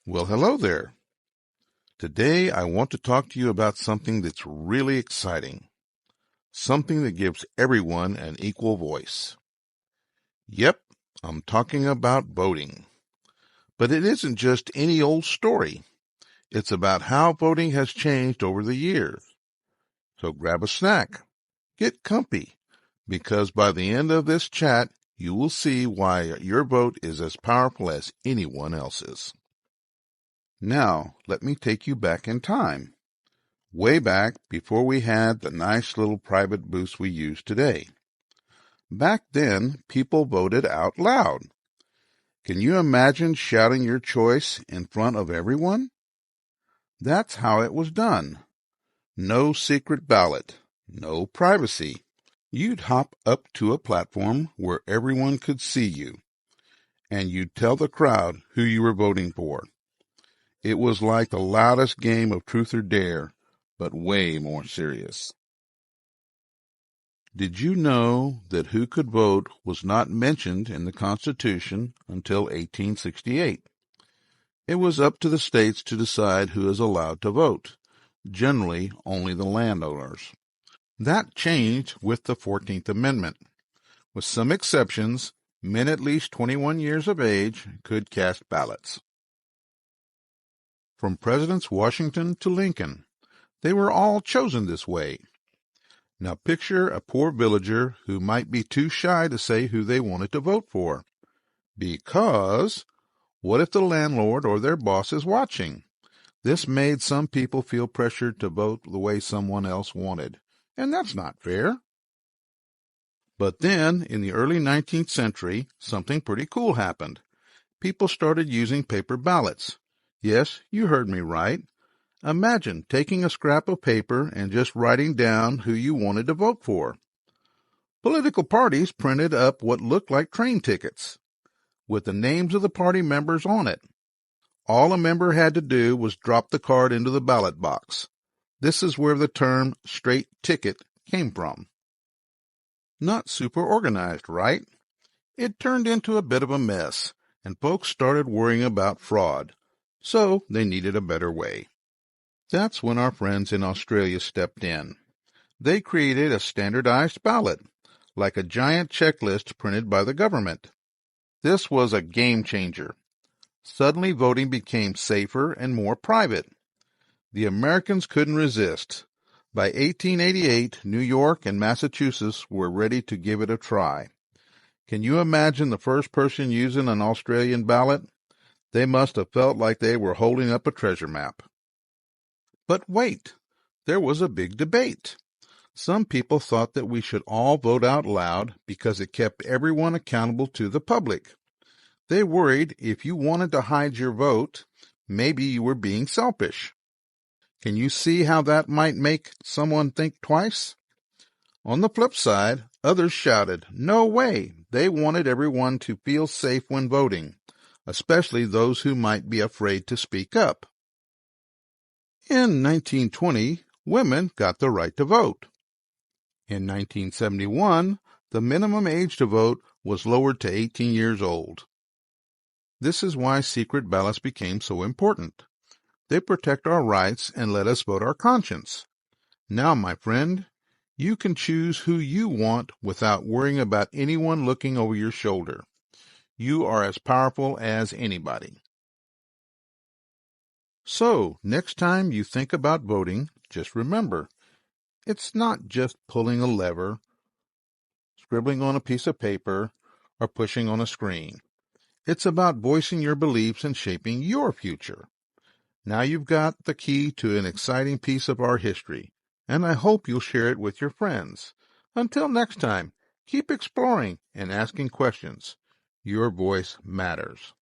Well, hello there. Today I want to talk to you about something that's really exciting, something that gives everyone an equal voice. Yep, I'm talking about voting. But it isn't just any old story. It's about how voting has changed over the years. So grab a snack, get comfy, because by the end of this chat, you will see why your vote is as powerful as anyone else's. Now, let me take you back in time. Way back before we had the nice little private booths we use today. Back then, people voted out loud. Can you imagine shouting your choice in front of everyone? That's how it was done. No secret ballot, no privacy. You'd hop up to a platform where everyone could see you, and you'd tell the crowd who you were voting for. It was like the loudest game of truth or dare, but way more serious. Did you know that who could vote was not mentioned in the Constitution until 1868? It was up to the states to decide who is allowed to vote, generally only the landowners. That changed with the 14th Amendment. With some exceptions, men at least 21 years of age could cast ballots. From Presidents Washington to Lincoln, they were all chosen this way. Now picture a poor villager who might be too shy to say who they wanted to vote for. Because what if the landlord or their boss is watching? This made some people feel pressured to vote the way someone else wanted, and that's not fair. But then, in the early 19th century, something pretty cool happened. People started using paper ballots. Yes, you heard me right. Imagine taking a scrap of paper and just writing down who you wanted to vote for. Political parties printed up what looked like train tickets, with the names of the party members on it. All a member had to do was drop the card into the ballot box. This is where the term straight ticket came from. Not super organized, right? It turned into a bit of a mess, and folks started worrying about fraud, so they needed a better way. That's when our friends in Australia stepped in. They created a standardized ballot, like a giant checklist printed by the government. This was a game changer. Suddenly voting became safer and more private. The Americans couldn't resist. By 1888, New York and Massachusetts were ready to give it a try. Can you imagine the first person using an Australian ballot? They must have felt like they were holding up a treasure map. But wait, there was a big debate. Some people thought that we should all vote out loud because it kept everyone accountable to the public. They worried if you wanted to hide your vote, maybe you were being selfish. Can you see how that might make someone think twice? On the flip side, others shouted, "No way!" They wanted everyone to feel safe when voting, especially those who might be afraid to speak up. In 1920, women got the right to vote. In 1971, the minimum age to vote was lowered to 18 years old. This is why secret ballots became so important. They protect our rights and let us vote our conscience. Now, my friend, you can choose who you want without worrying about anyone looking over your shoulder. You are as powerful as anybody. So, next time you think about voting, just remember, it's not just pulling a lever, scribbling on a piece of paper, or pushing on a screen. It's about voicing your beliefs and shaping your future. Now you've got the key to an exciting piece of our history, and I hope you'll share it with your friends. Until next time, keep exploring and asking questions. Your voice matters.